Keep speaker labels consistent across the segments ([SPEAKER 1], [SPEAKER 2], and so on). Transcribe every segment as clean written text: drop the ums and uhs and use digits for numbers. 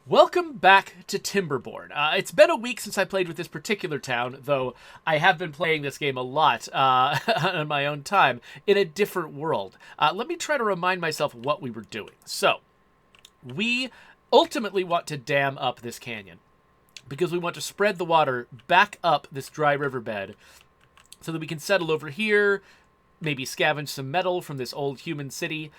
[SPEAKER 1] Welcome back to Timberborn. It's been a week since I played with this particular town, though I have been playing this game a lot on my own time in a different world. Let me try to remind myself what we were doing. So, we ultimately want to dam up this canyon because we want to spread the water back up this dry riverbed so that we can settle over here, maybe scavenge some metal from this old human city.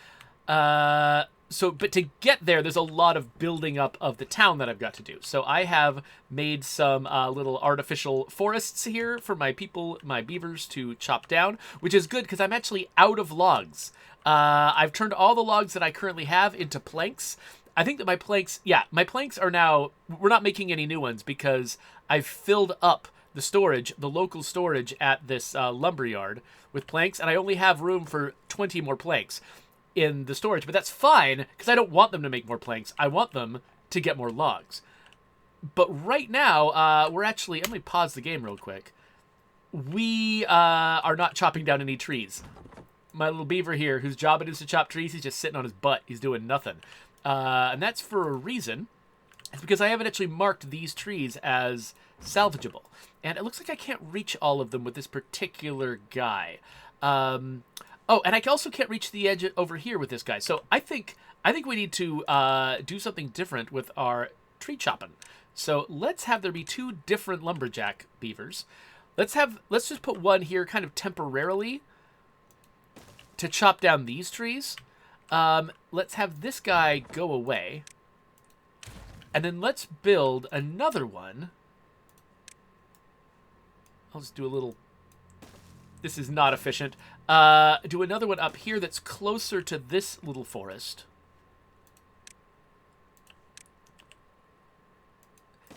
[SPEAKER 1] But to get there, there's a lot of building up of the town that I've got to do. So I have made some little artificial forests here for my people, my beavers, to chop down, which is good because I'm actually out of logs. I've turned all the logs that I currently have into planks. I think that my planks are now, we're not making any new ones because I've filled up the local storage at this lumberyard with planks, and I only have room for 20 more planks in the storage, but that's fine because I don't want them to make more planks. I want them to get more logs. But right now, I'm going to pause the game real quick. We are not chopping down any trees. My little beaver here, whose job it is to chop trees, he's just sitting on his butt. He's doing nothing. And that's for a reason. It's because I haven't actually marked these trees as salvageable. And it looks like I can't reach all of them with this particular guy. Oh, and I also can't reach the edge over here with this guy. So I think we need to do something different with our tree chopping. So let's have there be two different lumberjack beavers. Let's just put one here kind of temporarily to chop down these trees. Let's have this guy go away. And then let's build another one. I'll just do a little... This is not efficient. Do another one up here that's closer to this little forest.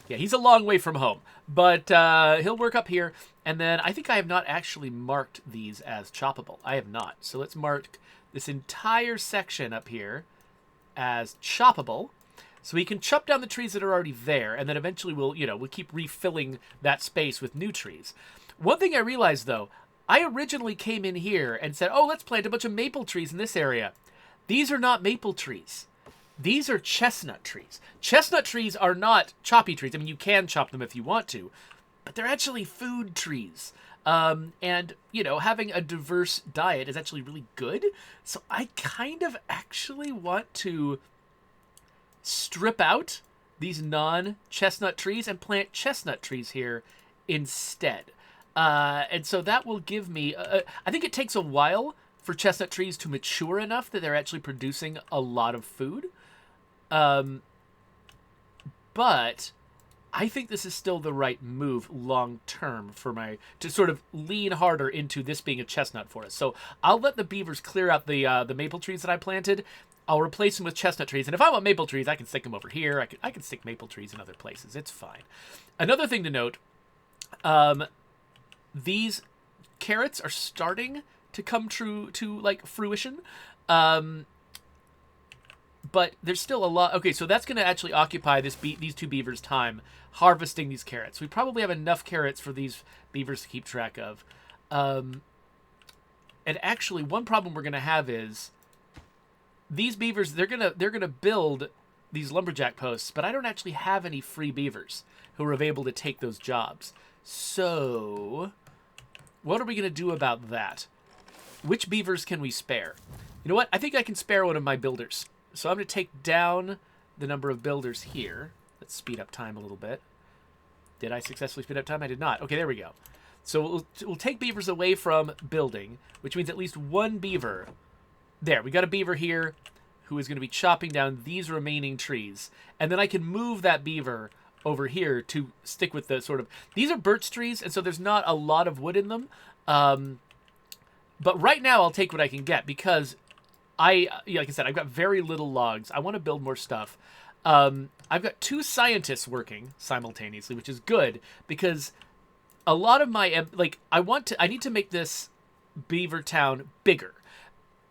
[SPEAKER 1] Yeah, he's a long way from home, but he'll work up here. And then I think I have not actually marked these as choppable. I have not. So let's mark this entire section up here as choppable. So we can chop down the trees that are already there, and then eventually we'll keep refilling that space with new trees. One thing I realized, though, I originally came in here and said, oh, let's plant a bunch of maple trees in this area. These are not maple trees. These are chestnut trees. Chestnut trees are not choppy trees. I mean, you can chop them if you want to, but they're actually food trees. And, having a diverse diet is actually really good. So I kind of actually want to strip out these non-chestnut trees and plant chestnut trees here instead. And so that will give me... I think it takes a while for chestnut trees to mature enough that they're actually producing a lot of food. But I think this is still the right move long-term to sort of lean harder into this being a chestnut forest. So I'll let the beavers clear out the maple trees that I planted. I'll replace them with chestnut trees. And if I want maple trees, I can stick them over here. I can stick maple trees in other places. It's fine. Another thing to note... these carrots are starting to come true to fruition. But there's still a lot. Okay, so that's going to actually occupy these two beavers' time harvesting these carrots. We probably have enough carrots for these beavers to keep track of. And actually, one problem we're going to have is these beavers, they're going to build these lumberjack posts, but I don't actually have any free beavers who are able to take those jobs. So, what are we going to do about that? Which beavers can we spare? You know what? I think I can spare one of my builders. So I'm going to take down the number of builders here. Let's speed up time a little bit. Did I successfully speed up time? I did not. Okay, there we go. So we'll take beavers away from building, which means at least one beaver. There, we got a beaver here who is going to be chopping down these remaining trees. And then I can move that beaver over here to stick with the sort of... These are birch trees, and so there's not a lot of wood in them. But right now I'll take what I can get because like I said, I've got very little logs. I want to build more stuff. I've got two scientists working simultaneously, which is good because a lot of my... I need to make this beaver town bigger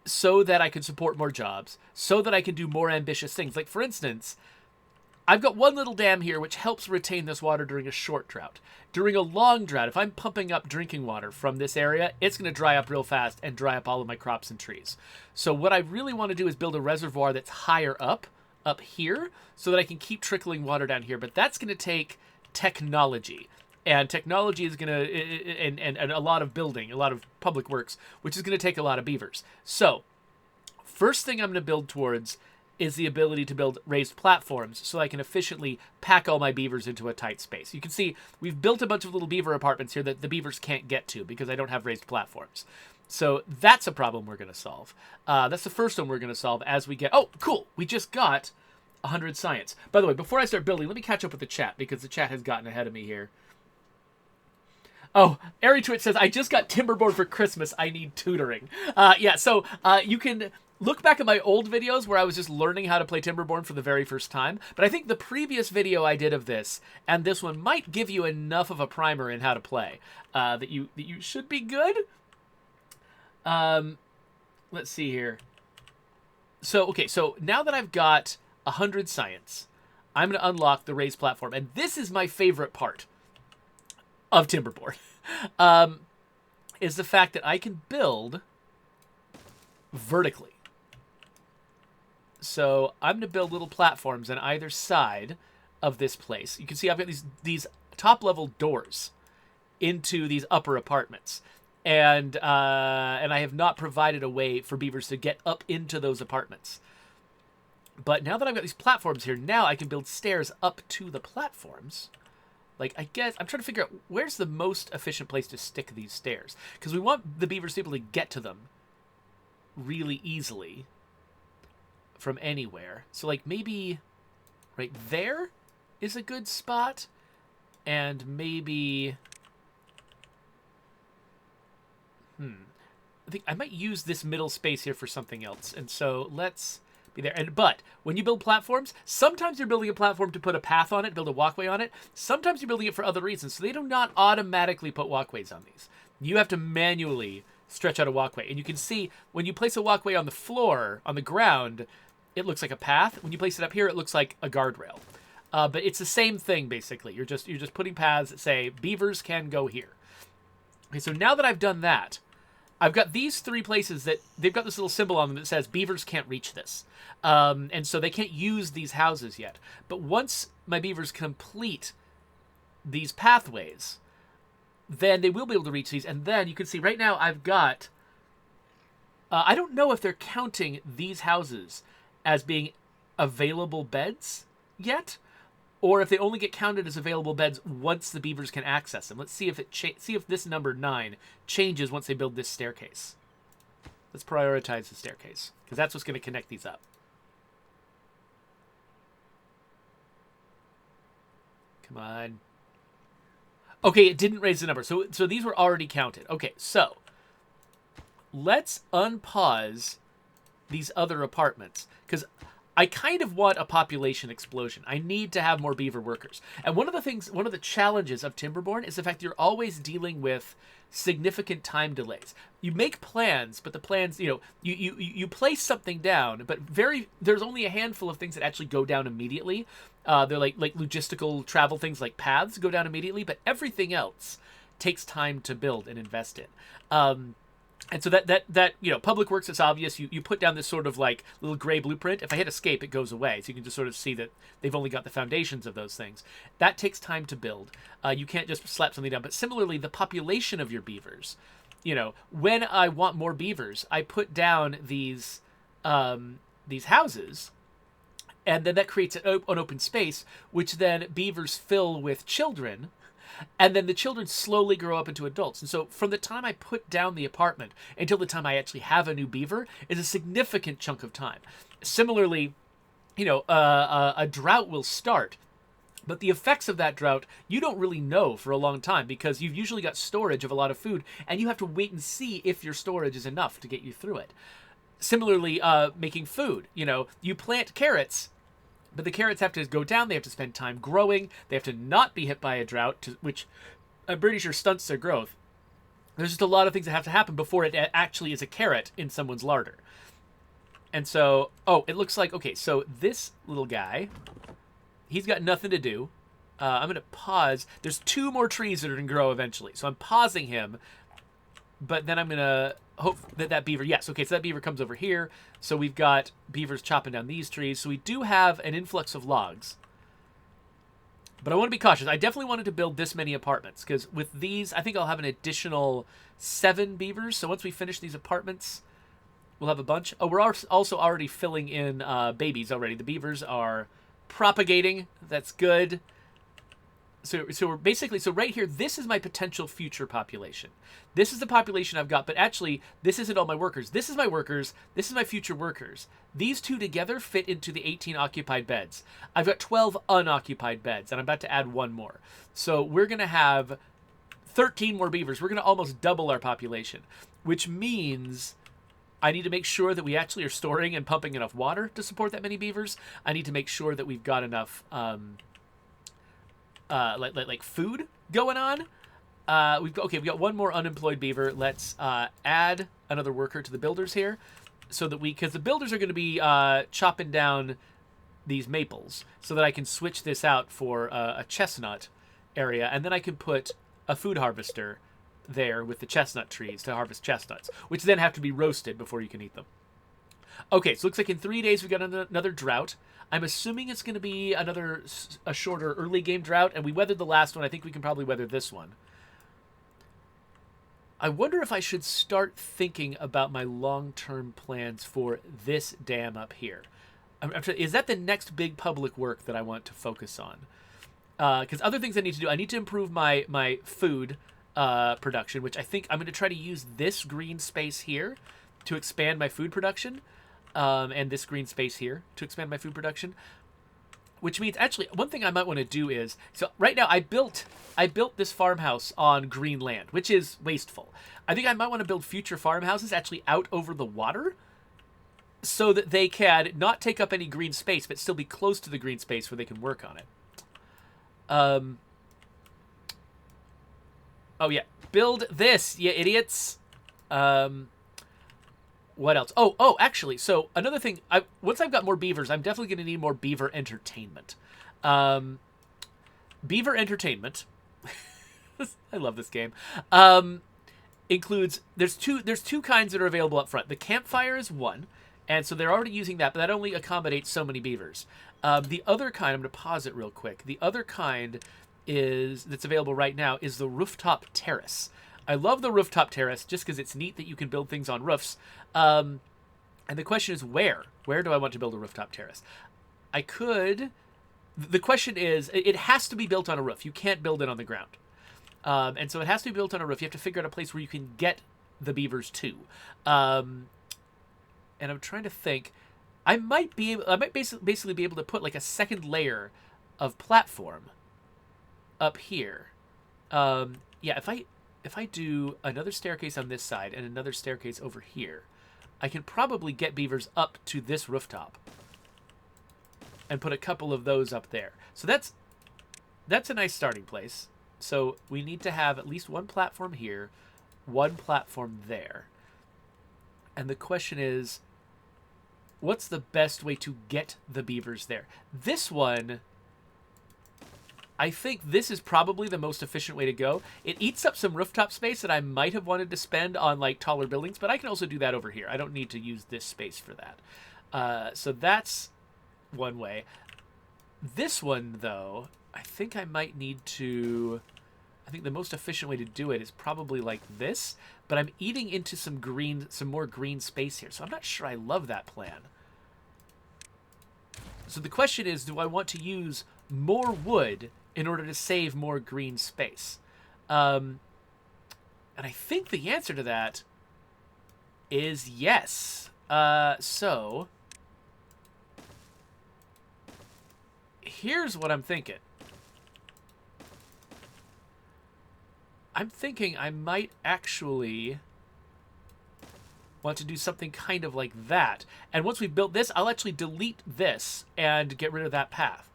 [SPEAKER 1] so that I can support more jobs, so that I can do more ambitious things. Like, for instance... I've got one little dam here which helps retain this water during a short drought. During a long drought, if I'm pumping up drinking water from this area, it's going to dry up real fast and dry up all of my crops and trees. So what I really want to do is build a reservoir that's higher up up here so that I can keep trickling water down here. But that's going to take technology. And technology is going to, and a lot of building, a lot of public works, which is going to take a lot of beavers. So, first thing I'm going to build towards is the ability to build raised platforms so I can efficiently pack all my beavers into a tight space. You can see we've built a bunch of little beaver apartments here that the beavers can't get to because I don't have raised platforms. So that's a problem we're going to solve. That's the first one we're going to solve as we get... Oh, cool! We just got 100 science. By the way, before I start building, let me catch up with the chat because the chat has gotten ahead of me here. Oh, Airy Twitch says, I just got Timberborn for Christmas. I need tutoring. So you can look back at my old videos where I was just learning how to play Timberborn for the very first time. But I think the previous video I did of this and this one might give you enough of a primer in how to play that you should be good. Let's see here. So now that I've got 100 science, I'm going to unlock the raised platform. And this is my favorite part of Timberborn, is the fact that I can build vertically. So I'm going to build little platforms on either side of this place. You can see I've got these top-level doors into these upper apartments. And I have not provided a way for beavers to get up into those apartments. But now that I've got these platforms here, now I can build stairs up to the platforms. Like, I guess, I'm trying to figure out where's the most efficient place to stick these stairs. Because we want the beavers to be able to get to them really easily from anywhere. So, like, maybe right there is a good spot. And maybe... I think I might use this middle space here for something else. And so let's be there. But when you build platforms, sometimes you're building a platform to put a path on it, build a walkway on it. Sometimes you're building it for other reasons. So they do not automatically put walkways on these. You have to manually stretch out a walkway. And you can see when you place a walkway on the floor, on the ground, it looks like a path. When you place it up here, it looks like a guardrail. But it's the same thing, basically. You're just putting paths that say beavers can go here. Okay, so now that I've done that, I've got these 3 places that they've got this little symbol on them that says beavers can't reach this. And so they can't use these houses yet. But once my beavers complete these pathways, then they will be able to reach these. And then you can see right now I've got... I don't know if they're counting these houses as being available beds yet, or if they only get counted as available beds once the beavers can access them. Let's see if see if this number 9 changes once they build this staircase. Let's prioritize the staircase, because that's what's going to connect these up. Come on. Okay, it didn't raise the number. So these were already counted. Okay, so let's unpause these other apartments, because I kind of want a population explosion. I need to have more beaver workers. And one of the challenges of Timberborn is the fact that you're always dealing with significant time delays. You make plans, but the plans, you place something down, but there's only a handful of things that actually go down immediately. They're like logistical travel things like paths go down immediately, but everything else takes time to build and invest in. And so that public works, it's obvious. You put down this sort of like little gray blueprint. If I hit escape, it goes away. So you can just sort of see that they've only got the foundations of those things. That takes time to build. You can't just slap something down. But similarly, the population of your beavers, when I want more beavers, I put down these houses, and then that creates an open space, which then beavers fill with children. And then the children slowly grow up into adults. And so from the time I put down the apartment until the time I actually have a new beaver is a significant chunk of time. Similarly, a drought will start. But the effects of that drought, you don't really know for a long time because you've usually got storage of a lot of food and you have to wait and see if your storage is enough to get you through it. Similarly, making food. You plant carrots, but the carrots have to go down. They have to spend time growing. They have to not be hit by a drought, which I'm pretty sure stunts their growth. There's just a lot of things that have to happen before it actually is a carrot in someone's larder. And so, it looks like, okay, so this little guy, he's got nothing to do. I'm going to pause. There's 2 more trees that are going to grow eventually. So I'm pausing him, but then I'm going to hope that beaver, yes, okay, so that beaver comes over here. So we've got beavers chopping down these trees. So we do have an influx of logs. But I want to be cautious. I definitely wanted to build this many apartments, because with these, I think I'll have an additional 7 beavers. So once we finish these apartments, we'll have a bunch. Oh, we're also already filling in babies already. The beavers are propagating. That's good. So we're basically, so right here, this is my potential future population. This is the population I've got, but actually, this isn't all my workers. This is my workers. This is my future workers. These two together fit into the 18 occupied beds. I've got 12 unoccupied beds, and I'm about to add 1 more. So we're going to have 13 more beavers. We're going to almost double our population, which means I need to make sure that we actually are storing and pumping enough water to support that many beavers. I need to make sure that we've got enough like food going on. We've got 1 more unemployed beaver. Let's add another worker to the builders here, so that because the builders are going to be chopping down these maples, so that I can switch this out for a chestnut area, and then I can put a food harvester there with the chestnut trees to harvest chestnuts, which then have to be roasted before you can eat them. Okay, so it looks like in 3 days we got another drought. I'm assuming it's going to be a shorter early game drought, and we weathered the last one. I think we can probably weather this one. I wonder if I should start thinking about my long-term plans for this dam up here. Is that the next big public work that I want to focus on? Because other things I need to do, I need to improve my food production, which I think I'm going to try to use this green space here to expand my food production. And this green space here to expand my food production, which means actually one thing I might want to do is, so right now I built this farmhouse on green land, which is wasteful. I think I might want to build future farmhouses actually out over the water, so that they can not take up any green space, but still be close to the green space where they can work on it. Oh yeah, build this, you idiots. What else? Oh, actually, so another thing, once I've got more beavers, I'm definitely going to need more beaver entertainment. Beaver entertainment, I love this game, includes, there's two kinds that are available up front. The campfire is one, and so they're already using that, but that only accommodates so many beavers. The other kind, I'm going to pause it real quick. The other kind that's available right now is the rooftop terrace. I love the rooftop terrace just because it's neat that you can build things on roofs. And the question is where? Where do I want to build a rooftop terrace? I could... The question is, it has to be built on a roof. You can't build it on the ground. And so it has to be built on a roof. You have to figure out a place where you can get the beavers to. And I'm trying to think. I might basically be able to put like a second layer of platform up here. Yeah, if I do another staircase on this side and another staircase over here, I can probably get beavers up to this rooftop and put a couple of those up there. So that's a nice starting place. So we need to have at least 1 platform here, 1 platform there. And the question is, what's the best way to get the beavers there? This one... I think this is probably the most efficient way to go. It eats up some rooftop space that I might have wanted to spend on like taller buildings, but I can also do that over here. I don't need to use this space for that. So that's one way. This one, though, I think I might need to... I think the most efficient way to do it is probably like this, but I'm eating into some more green space here, so I'm not sure I love that plan. So the question is, do I want to use more wood in order to save more green space? And I think the answer to that is yes. So here's what I'm thinking. I'm thinking I might actually want to do something kind of like that. And once we've built this, I'll actually delete this and get rid of that path.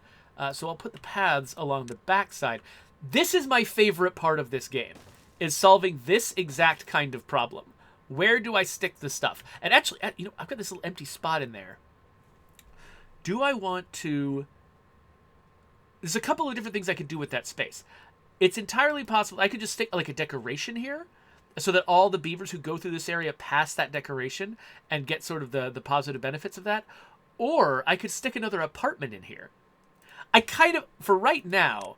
[SPEAKER 1] So I'll put the paths along the backside. This is my favorite part of this game, is solving this exact kind of problem. Where do I stick the stuff? And actually, you know, I've got this little empty spot in there. Do I want to... There's a couple of different things I could do with that space. It's entirely possible. I could just stick like a decoration here. so that all the beavers who go through this area pass that decoration and get sort of the positive benefits of that. Or I could stick another apartment in here. I kind of, for right now,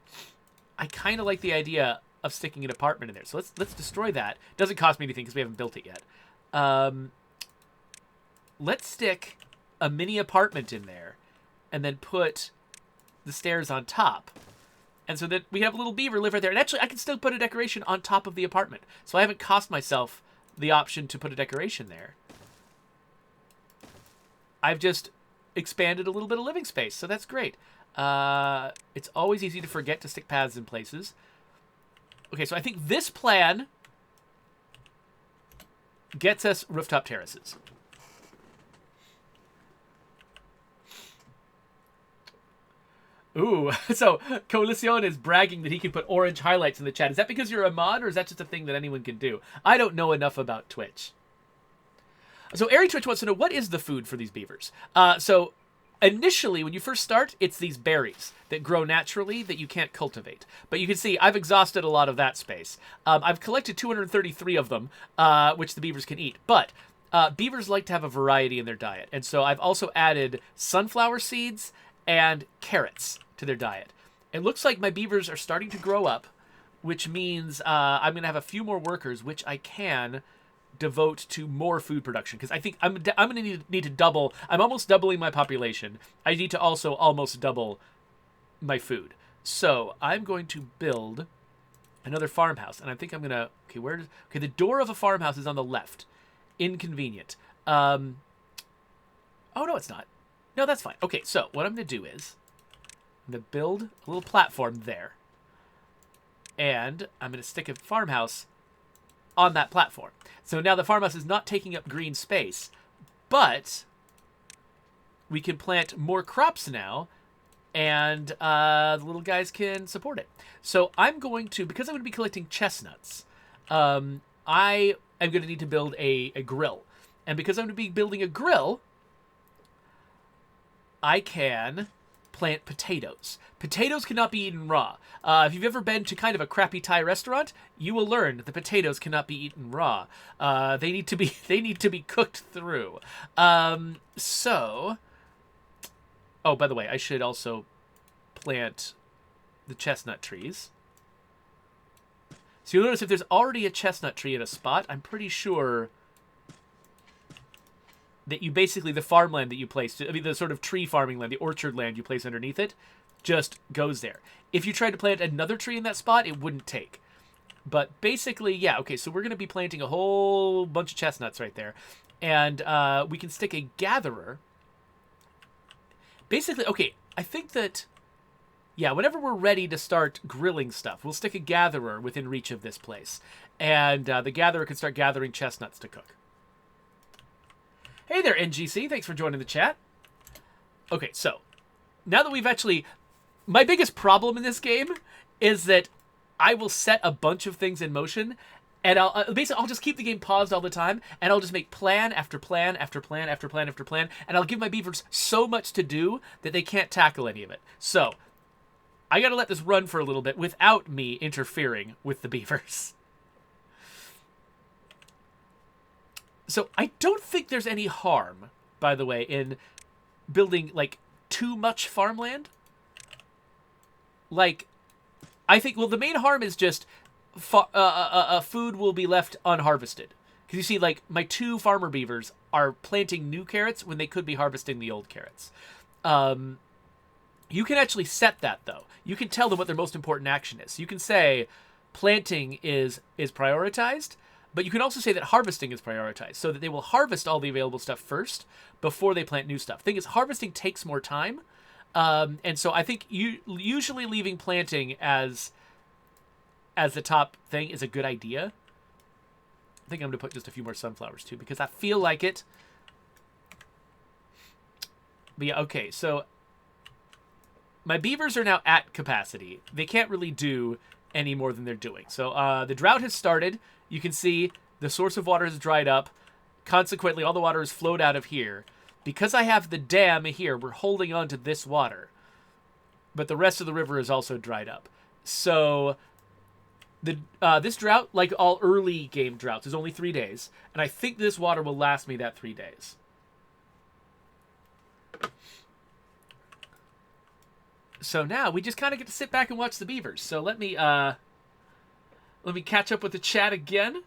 [SPEAKER 1] I kind of like the idea of sticking an apartment in there. So let's destroy that. Doesn't cost me anything because we haven't built it yet. Let's stick a mini apartment in there and then put the stairs on top. And so that we have a little beaver live right there. And actually, I can still put a decoration on top of the apartment. So I haven't cost myself the option to put a decoration there. I've just expanded a little bit of living space. So that's great. It's always easy to forget to stick paths in places. Okay, so I think this plan gets us rooftop terraces. Ooh, so Coalición is bragging that he can put orange highlights in the chat. Is that because you're a mod, or is that just a thing that anyone can do? I don't know enough about Twitch. So Airy Twitch wants to know, what is the food for these beavers? So initially, when you first start, it's these berries that grow naturally that you can't cultivate. But you can see I've exhausted a lot of that space. I've collected 233 of them, which the beavers can eat. But beavers like to have a variety in their diet. And so I've also added sunflower seeds and carrots to their diet. It looks like my beavers are starting to grow up, which means I'm going to have a few more workers, which I can devote to more food production, because I think I'm going to need to double. I'm almost doubling my population. I need to also almost double my food. So I'm going to build another farmhouse, and I think I'm going to... Okay, the door of a farmhouse is on the left. Inconvenient. Oh, no, it's not. No, that's fine. Okay, so what I'm going to do is I'm going to build a little platform there. And I'm going to stick a farmhouse on that platform. So now the farmhouse is not taking up green space, but we can plant more crops now, and the little guys can support it. So I'm going to, because I'm going to be collecting chestnuts, I am going to need to build a grill. And because I'm going to be building a grill, I can plant potatoes. Potatoes cannot be eaten raw. If you've ever been to kind of a crappy Thai restaurant, you will learn that the potatoes cannot be eaten raw. They need to be cooked through. So, oh, by the way, I should also plant the chestnut trees. So you'll notice if there's already a chestnut tree in a spot, I'm pretty sure that you basically, the farmland that you place, I mean, the sort of tree farming land, the orchard land you place underneath it, just goes there. If you tried to plant another tree in that spot, it wouldn't take. But basically, yeah, okay, so we're going to be planting a whole bunch of chestnuts right there. And we can stick a gatherer. Basically, okay, I think that, yeah, whenever we're ready to start grilling stuff, we'll stick a gatherer within reach of this place. And the gatherer can start gathering chestnuts to cook. Hey there, NGC. Thanks for joining the chat. Okay, so now that we've actually... My biggest problem in this game is that I will set a bunch of things in motion, and I'll just keep the game paused all the time, and I'll just make plan after plan after plan after plan after plan, and I'll give my beavers so much to do that they can't tackle any of it. So I got to let this run for a little bit without me interfering with the beavers. So I don't think there's any harm, by the way, in building, like, too much farmland. Like, I think, well, the main harm is just food will be left unharvested. Because you see, like, my 2 farmer beavers are planting new carrots when they could be harvesting the old carrots. You can actually set that, though. You can tell them what their most important action is. You can say planting is prioritized, but you can also say that harvesting is prioritized, so that they will harvest all the available stuff first before they plant new stuff. Thing is, harvesting takes more time, and so I think usually leaving planting as the top thing is a good idea. I think I'm going to put just a few more sunflowers, too, because I feel like it. But yeah, okay, so my beavers are now at capacity. They can't really do any more than they're doing. So the drought has started. You can see the source of water has dried up. Consequently, all the water has flowed out of here. Because I have the dam here, we're holding on to this water. But the rest of the river is also dried up. So This drought, like all early game droughts, is only 3 days, and I think this water will last me that 3 days. So now we just kind of get to sit back and watch the beavers. So let me catch up with the chat again.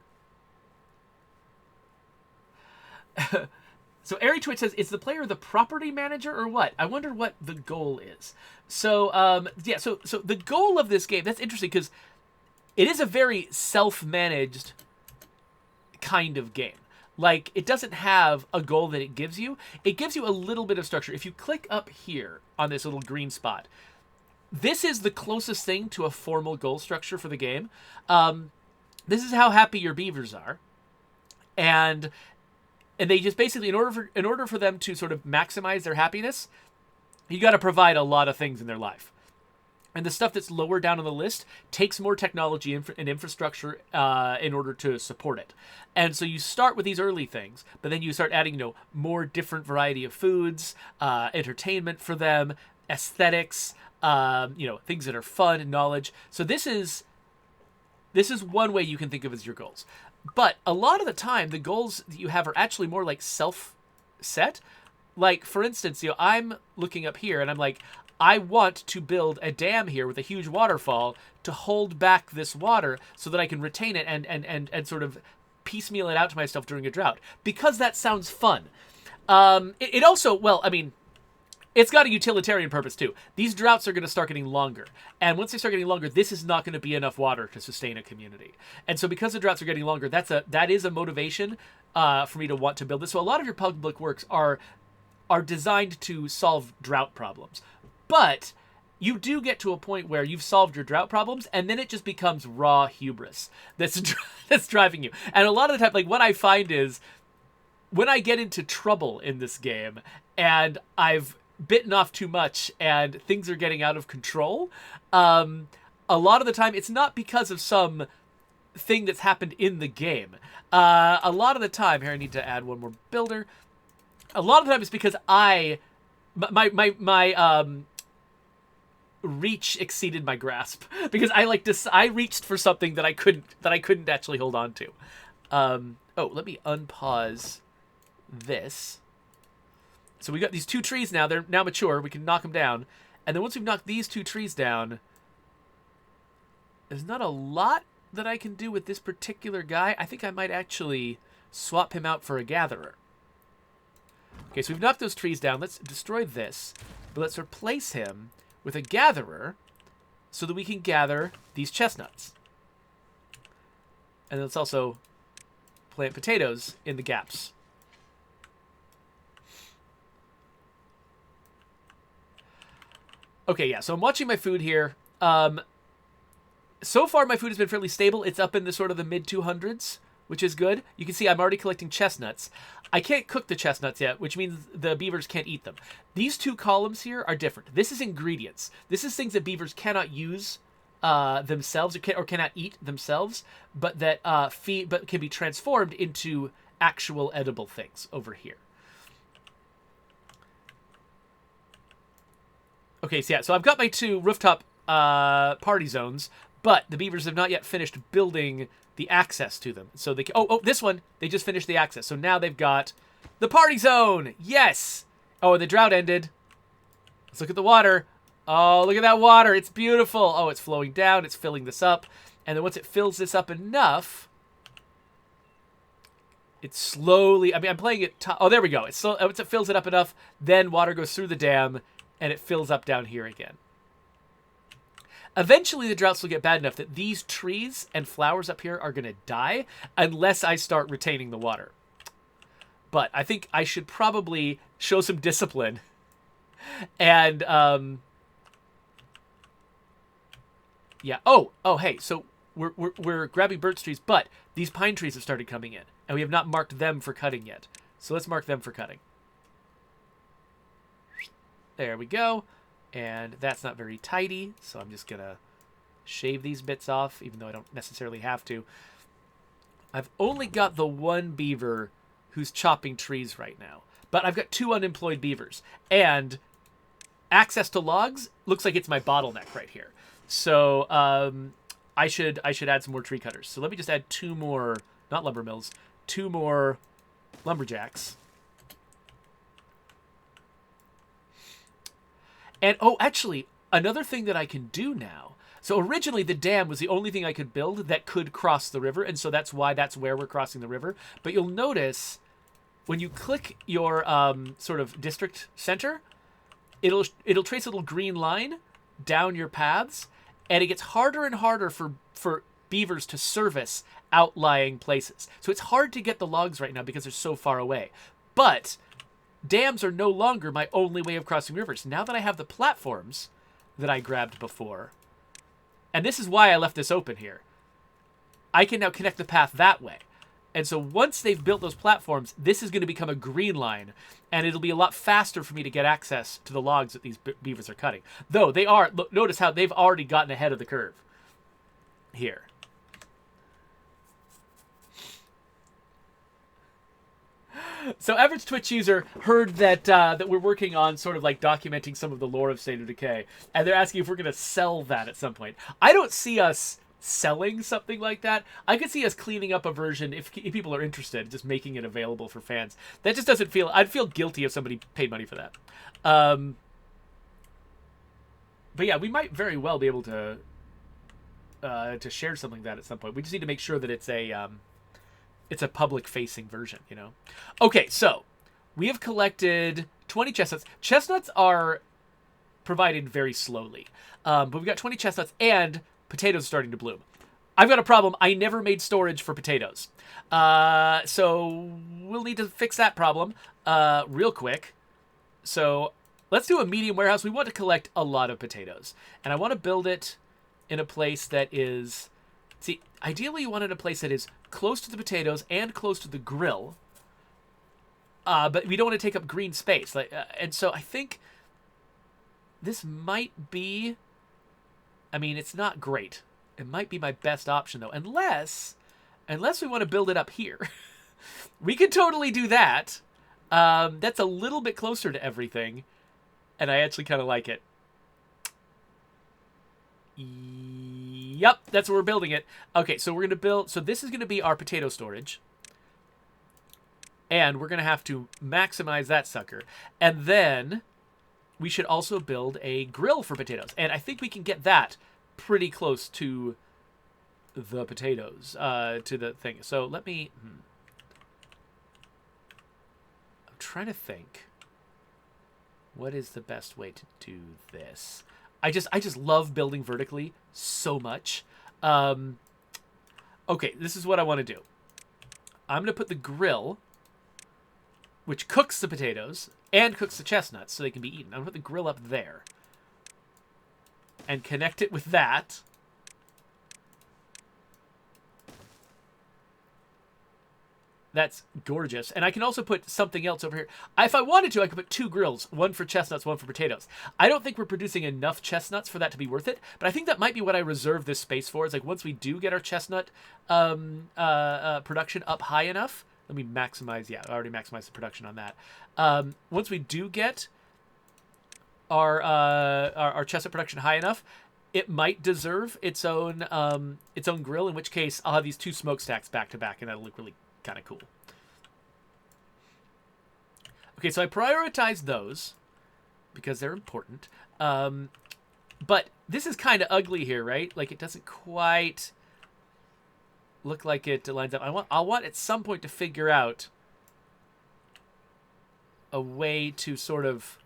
[SPEAKER 1] So Airy Twitch says, is the player the property manager or what? I wonder what the goal is. So yeah, so the goal of this game, that's interesting because it is a very self-managed kind of game. Like, it doesn't have a goal that it gives you. It gives you a little bit of structure. If you click up here on this little green spot, this is the closest thing to a formal goal structure for the game. This is how happy your beavers are. And they just basically, in order for them to sort of maximize their happiness, you got to provide a lot of things in their life. And the stuff that's lower down on the list takes more technology and infrastructure in order to support it. And so you start with these early things, but then you start adding, more different variety of foods, entertainment for them, aesthetics, things that are fun and knowledge. So this is one way you can think of as your goals. But a lot of the time, the goals that you have are actually more like self-set. Like, for instance, I'm looking up here and I'm like, I want to build a dam here with a huge waterfall to hold back this water so that I can retain it and sort of piecemeal it out to myself during a drought. Because that sounds fun. It also, well, I mean, it's got a utilitarian purpose too. These droughts are going to start getting longer. And once they start getting longer, this is not going to be enough water to sustain a community. And so because the droughts are getting longer, that is a motivation for me to want to build this. So a lot of your public works are designed to solve drought problems. But you do get to a point where you've solved your drought problems, and then it just becomes raw hubris that's driving you. And a lot of the time, like, what I find is when I get into trouble in this game and I've bitten off too much and things are getting out of control, a lot of the time it's not because of some thing that's happened in the game. A lot of the time, here I need to add one more builder. A lot of the time it's because my reach exceeded my grasp because I reached for something that I couldn't actually hold on to. Let me unpause this. So we got these 2 trees now. They're now mature. We can knock them down. And then once we've knocked these 2 trees down, there's not a lot that I can do with this particular guy. I think I might actually swap him out for a gatherer. Okay, so we've knocked those trees down. Let's destroy this. But let's replace him with a gatherer so that we can gather these chestnuts. And let's also plant potatoes in the gaps. Okay, yeah, so I'm watching my food here. So far, my food has been fairly stable. It's up in the sort of the mid-200s, which is good. You can see I'm already collecting chestnuts. I can't cook the chestnuts yet, which means the beavers can't eat them. These 2 columns here are different. This is ingredients. This is things that beavers cannot use themselves or cannot eat themselves, but that but can be transformed into actual edible things over here. Okay, so yeah, so I've got my 2 rooftop party zones, but the beavers have not yet finished building the access to them. So they can, this one, they just finished the access. So now they've got the party zone. Yes. Oh, and the drought ended. Let's look at the water. Oh, look at that water. It's beautiful. Oh, it's flowing down. It's filling this up. And then once it fills this up enough, it slowly, I'm playing it. Oh, there we go. Once it fills it up enough, then water goes through the dam and it fills up down here again. Eventually, the droughts will get bad enough that these trees and flowers up here are going to die unless I start retaining the water. But I think I should probably show some discipline. And, yeah. Oh, hey, so we're grabbing birch trees, but these pine trees have started coming in, and we have not marked them for cutting yet. So let's mark them for cutting. There we go. And that's not very tidy, so I'm just going to shave these bits off, even though I don't necessarily have to. I've only got the 1 beaver who's chopping trees right now, but I've got 2 unemployed beavers. And access to logs looks like it's my bottleneck right here. So I should add some more tree cutters. So let me just add 2 more, not lumber mills, 2 more lumberjacks. And, oh, actually, another thing that I can do now. So originally the dam was the only thing I could build that could cross the river, and so that's where we're crossing the river. But you'll notice when you click your sort of district center, it'll trace a little green line down your paths, and it gets harder and harder for beavers to service outlying places. So it's hard to get the logs right now because they're so far away. But dams are no longer my only way of crossing rivers. Now that I have the platforms that I grabbed before, and this is why I left this open here, I can now connect the path that way. And so once they've built those platforms, this is going to become a green line, and it'll be a lot faster for me to get access to the logs that these beavers are cutting. Though they are, look, notice how they've already gotten ahead of the curve here. So average Twitch user heard that that we're working on sort of like documenting some of the lore of State of Decay, and they're asking if we're going to sell that at some point. I don't see us selling something like that. I could see us cleaning up a version if people are interested, just making it available for fans. That just doesn't feel... I'd feel guilty if somebody paid money for that. But yeah, we might very well be able to share something like that at some point. We just need to make sure that it's a public-facing version, you know? Okay, so we have collected 20 chestnuts. Chestnuts are provided very slowly, but we've got 20 chestnuts and potatoes starting to bloom. I've got a problem. I never made storage for potatoes. So we'll need to fix that problem real quick. So let's do a medium warehouse. We want to collect a lot of potatoes, and I want to build it in a place that is... See, ideally you want it in a place that is close to the potatoes and close to the grill, but we don't want to take up green space. And so I think this might be... I mean, it's not great. It might be my best option, though, unless we want to build it up here. We could totally do that. That's a little bit closer to everything, and I actually kind of like it. Yep, that's where we're building it. Okay, so we're going to build... So this is going to be our potato storage. And we're going to have to maximize that sucker. And then we should also build a grill for potatoes. And I think we can get that pretty close to the potatoes, to the thing. So let me... I'm trying to think. What is the best way to do this? I just love building vertically so much. Okay, this is what I want to do. I'm going to put the grill, which cooks the potatoes and cooks the chestnuts so they can be eaten. I'm going to put the grill up there and connect it with that. That's gorgeous. And I can also put something else over here. If I wanted to, I could put 2 grills, one for chestnuts, one for potatoes. I don't think we're producing enough chestnuts for that to be worth it, but I think that might be what I reserve this space for. Is like once we do get our chestnut production up high enough, let me maximize. Yeah, I already maximized the production on that. Once we do get our chestnut production high enough, it might deserve its own grill. In which case, I'll have these 2 smokestacks back to back, and that'll look really kind of cool. Okay, so I prioritize those because they're important. But this is kind of ugly here, right? Like it doesn't quite look like it lines up. I want at some point to figure out a way to sort of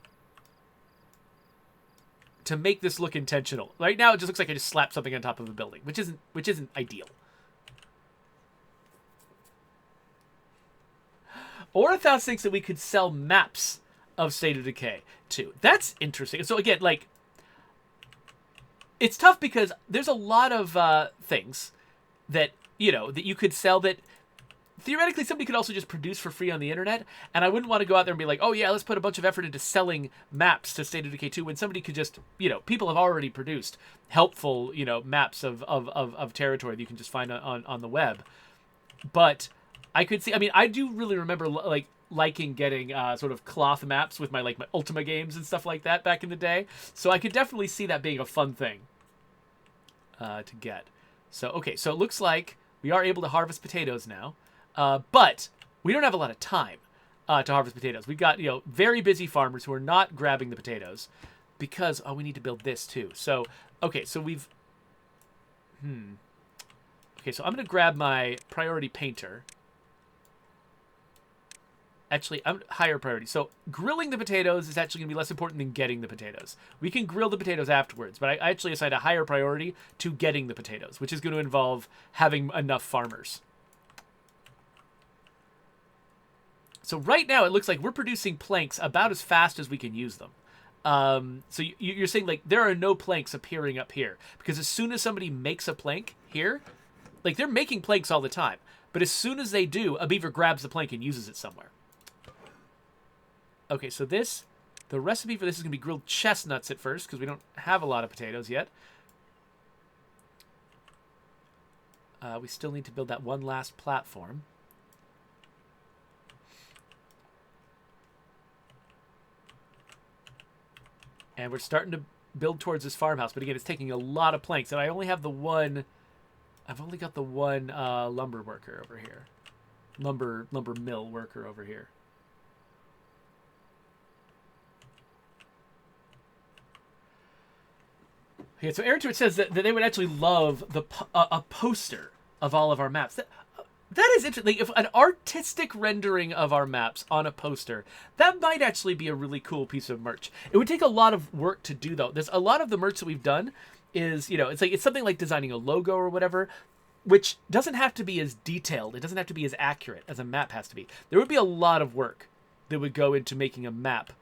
[SPEAKER 1] to make this look intentional. Right now, it just looks like I just slapped something on top of a building, which isn't ideal. Orathos thinks that we could sell maps of State of Decay too. That's interesting. So again, like, it's tough because there's a lot of things that, you know, that you could sell that theoretically somebody could also just produce for free on the internet. And I wouldn't want to go out there and be like, oh yeah, let's put a bunch of effort into selling maps to State of Decay 2 when somebody could just, you know, people have already produced helpful, you know, maps of territory that you can just find on the web. But I could see, I mean, I do really remember liking getting sort of cloth maps with my Ultima games and stuff like that back in the day. So I could definitely see that being a fun thing to get. So, okay, so it looks like we are able to harvest potatoes now, but we don't have a lot of time to harvest potatoes. We've got, very busy farmers who are not grabbing the potatoes because, we need to build this too. So, okay, so we've, okay, so I'm going to grab my priority painter. Actually, I'm higher priority. So grilling the potatoes is actually going to be less important than getting the potatoes. We can grill the potatoes afterwards, but I actually assigned a higher priority to getting the potatoes, which is going to involve having enough farmers. So right now, it looks like we're producing planks about as fast as we can use them. So you're saying, like, there are no planks appearing up here. Because as soon as somebody makes a plank here, like, they're making planks all the time. But as soon as they do, a beaver grabs the plank and uses it somewhere. Okay, so the recipe for this is going to be grilled chestnuts at first, because we don't have a lot of potatoes yet. We still need to build that one last platform. And we're starting to build towards this farmhouse, but again, it's taking a lot of planks, and I only have the one... I've only got the one lumber worker over here. Lumber mill worker over here. Okay, so Aaron says that they would actually love a poster of all of our maps. That is interesting. If an artistic rendering of our maps on a poster, that might actually be a really cool piece of merch. It would take a lot of work to do, though. There's a lot of the merch that we've done is, it's something like designing a logo or whatever, which doesn't have to be as detailed. It doesn't have to be as accurate as a map has to be. There would be a lot of work that would go into making a map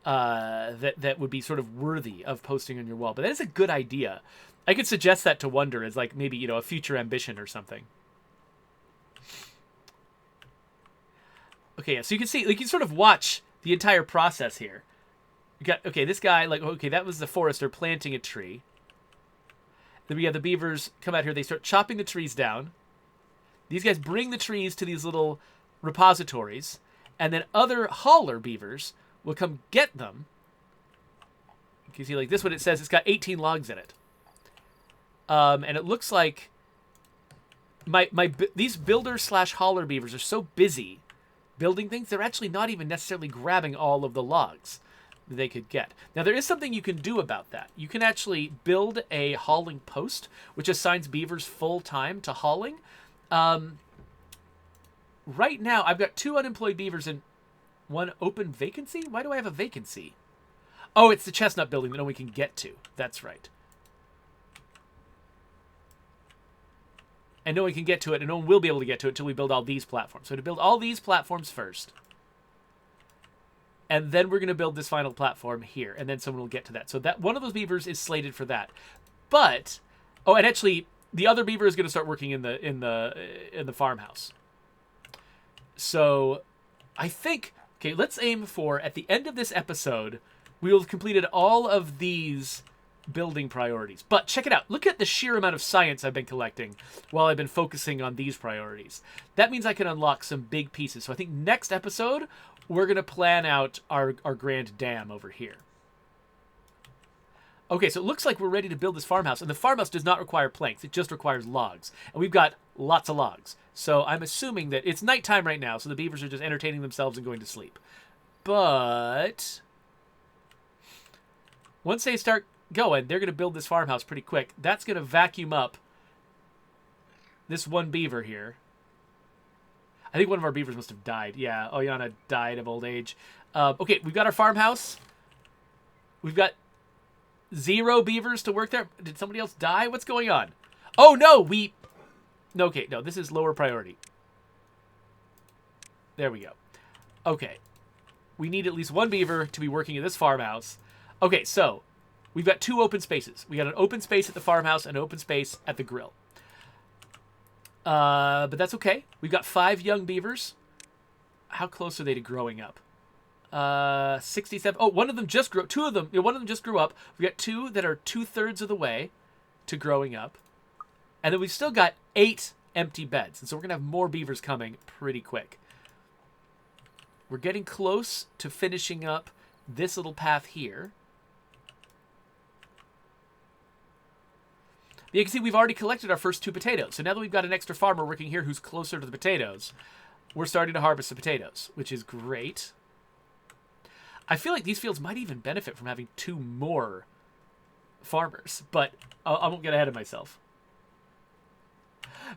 [SPEAKER 1] that would be sort of worthy of posting on your wall. But that is a good idea. I could suggest that to Wonder as, like, maybe, a future ambition or something. Okay, yeah, so you can see, like, you can sort of watch the entire process here. You got, okay, this guy, like, okay, that was the forester planting a tree. Then we have the beavers come out here. They start chopping the trees down. These guys bring the trees to these little repositories. And then other hauler beavers will come get them. You can see, like, this one, it says it's got 18 logs in it. And it looks like these builder/hauler beavers are so busy building things, they're actually not even necessarily grabbing all of the logs that they could get. Now, there is something you can do about that. You can actually build a hauling post, which assigns beavers full time to hauling. Right now, I've got 2 unemployed beavers and 1 open vacancy? Why do I have a vacancy? Oh, it's the chestnut building that no one can get to. That's right. And no one can get to it, and no one will be able to get to it until we build all these platforms. So to build all these platforms first, and then we're going to build this final platform here, and then someone will get to that. So that one of those beavers is slated for that. But and actually, the other beaver is going to start working in the farmhouse. So I think, okay, let's aim for, at the end of this episode, we will have completed all of these building priorities. But check it out. Look at the sheer amount of science I've been collecting while I've been focusing on these priorities. That means I can unlock some big pieces. So I think next episode, we're going to plan out our grand dam over here. Okay, so it looks like we're ready to build this farmhouse. And the farmhouse does not require planks. It just requires logs. And we've got lots of logs. So I'm assuming that it's nighttime right now, so the beavers are just entertaining themselves and going to sleep. But once they start going, they're going to build this farmhouse pretty quick. That's going to vacuum up this one beaver here. I think one of our beavers must have died. Yeah, Oyana died of old age. Okay, we've got our farmhouse. We've got 0 beavers to work there. Did somebody else die? What's going on? Oh, no, No, okay, no, this is lower priority. There we go. Okay. We need at least 1 beaver to be working at this farmhouse. Okay, so we've got 2 open spaces. We got an open space at the farmhouse and an open space at the grill. But that's okay. We've got 5 young beavers. How close are they to growing up? 67. Oh, one of them just grew up. 2 of them. One of them just grew up. We've got 2 that are 2/3 of the way to growing up. And then we've still got 8 empty beds. And so we're going to have more beavers coming pretty quick. We're getting close to finishing up this little path here. You can see we've already collected our first 2 potatoes. So now that we've got an extra farmer working here who's closer to the potatoes, we're starting to harvest the potatoes, which is great. I feel like these fields might even benefit from having 2 more farmers, but I won't get ahead of myself.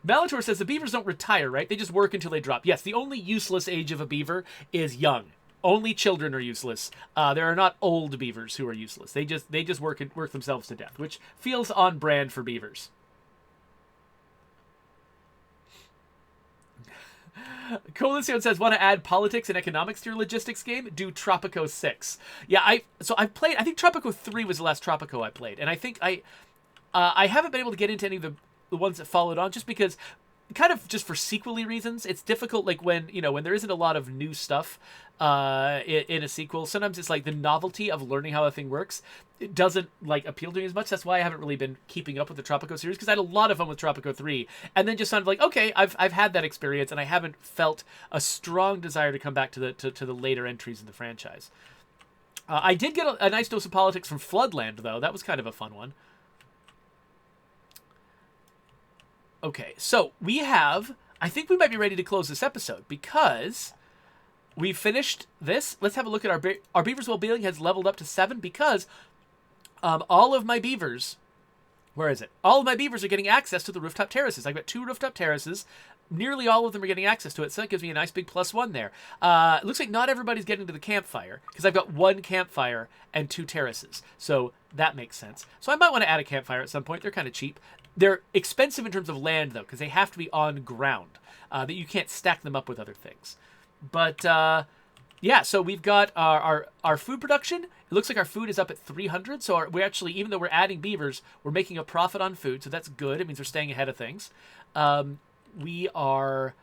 [SPEAKER 1] Malator says the beavers don't retire, right? They just work until they drop. Yes, the only useless age of a beaver is young. Only children are useless. There are not old beavers who are useless. They just work themselves to death, which feels on brand for beavers. Coalition says, want to add politics and economics to your logistics game? Do Tropico 6. Yeah, I think Tropico 3 was the last Tropico I played, and I think I haven't been able to get into any of the ones that followed on, just because, kind of just for sequel-y reasons. It's difficult, like when there isn't a lot of new stuff in a sequel. Sometimes it's like the novelty of learning how a thing works, it doesn't like appeal to me as much. That's why I haven't really been keeping up with the Tropico series, because I had a lot of fun with Tropico 3, and then just sounded like, okay, I've had that experience, and I haven't felt a strong desire to come back to the later entries in the franchise. I did get a nice dose of politics from Floodland, though. That was kind of a fun one. Okay, so I think we might be ready to close this episode, because we finished this. Let's have a look at our beavers' well-being has leveled up to 7, because all of my beavers, where is it? All of my beavers are getting access to the rooftop terraces. I've got 2 rooftop terraces. Nearly all of them are getting access to it, so that gives me a nice big +1 there. It looks like not everybody's getting to the campfire, because I've got 1 campfire and 2 terraces, so that makes sense. So I might want to add a campfire at some point. They're kind of cheap. They're expensive in terms of land, though, because they have to be on ground, that you can't stack them up with other things. But yeah, so we've got our food production. It looks like our food is up at 300, so we're actually, even though we're adding beavers, we're making a profit on food, so that's good. It means we're staying ahead of things. We are...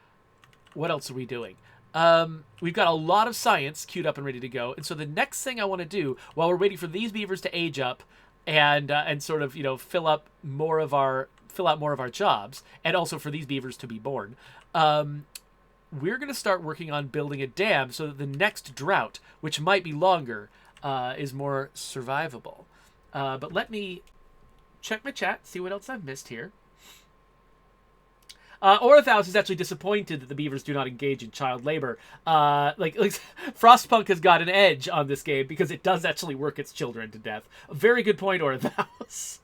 [SPEAKER 1] What else are we doing? We've got a lot of science queued up and ready to go, and so the next thing I want to do, while we're waiting for these beavers to age up, and sort of, fill out more of our jobs, and also for these beavers to be born, we're going to start working on building a dam so that the next drought, which might be longer, is more survivable. But let me check my chat, see what else I've missed here. Orathaus is actually disappointed that the beavers do not engage in child labor. Like Frostpunk has got an edge on this game because it does actually work its children to death. A very good point, Orathaus.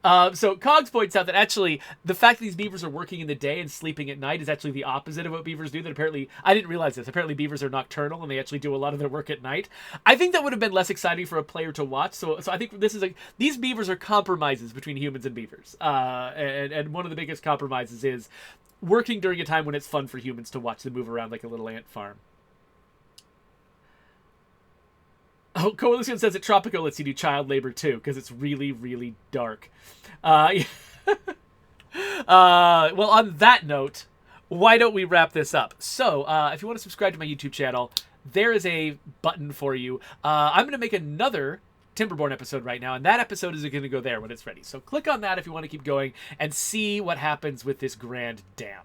[SPEAKER 1] So Cogs points out that actually the fact that these beavers are working in the day and sleeping at night is actually the opposite of what beavers do. That apparently, I didn't realize this, apparently beavers are nocturnal and they actually do a lot of their work at night. I think that would have been less exciting for a player to watch. So I think this is these beavers are compromises between humans and beavers. And one of the biggest compromises is working during a time when it's fun for humans to watch them move around like a little ant farm. Oh, Coalition says that Tropico lets you do child labor too, because it's really, really dark. Well, on that note, why don't we wrap this up? So, if you want to subscribe to my YouTube channel, there is a button for you. I'm going to make another Timberborn episode right now, and that episode is going to go there when it's ready. So click on that if you want to keep going and see what happens with this grand dam.